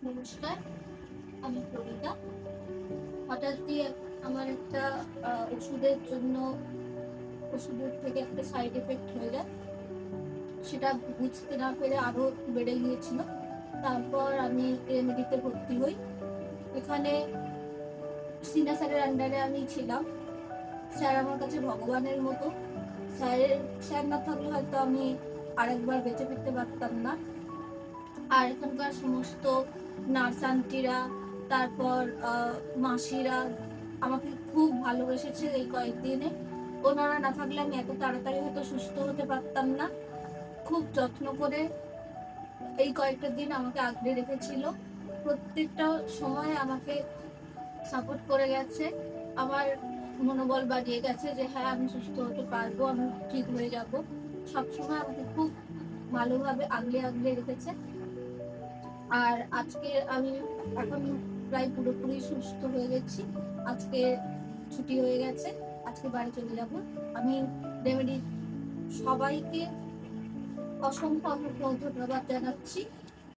নমস্কার, আমি প্রমিতা। হঠাৎই আমার একটা ওষুধের ওষুধের থেকে একটা সাইড এফেক্ট হয়ে যায়। সেটা বুঝতে না পেরে আরো বেড়ে গিয়েছিল। তারপর আমি রেমেডিতে ভর্তি হই। এখানে সিনা স্যারের আন্ডারে আমি ছিলাম। স্যার আমার কাছে ভগবানের মতো। স্যার না থাকলে হয়তো আমি আরেকবার বেঁচে ফিরতে পারতাম না। আর এখানকার সমস্ত নার্স আন্টিরা, তারপর মাসিরা আমাকে খুব ভালোবেসেছে এই কয়েকদিনে। ওনারা না থাকলে আমি এত তাড়াতাড়ি হয়তো সুস্থ হতে পারতাম না। খুব যত্ন করে এই কয়েকটা দিন আমাকে আগলে রেখেছিল। প্রত্যেকটা সময় আমাকে সাপোর্ট করে গেছে। আমার মনোবল বাড়িয়ে গেছে যে হ্যাঁ, আমি সুস্থ হতে পারবো, আমি ঠিক হয়ে যাব। সবসময় আমাকে খুব ভালোভাবে আগলে আগলে রেখেছে। আর আজকে আমি এখন প্রায় পুরোপুরি সুস্থ হয়ে গেছি। আজকে ছুটি হয়ে গেছে, আজকে বাড়ি চলে যাব। আমি রেমেডি সবাইকে অসংখ্য ধন্যবাদ জানাচ্ছি।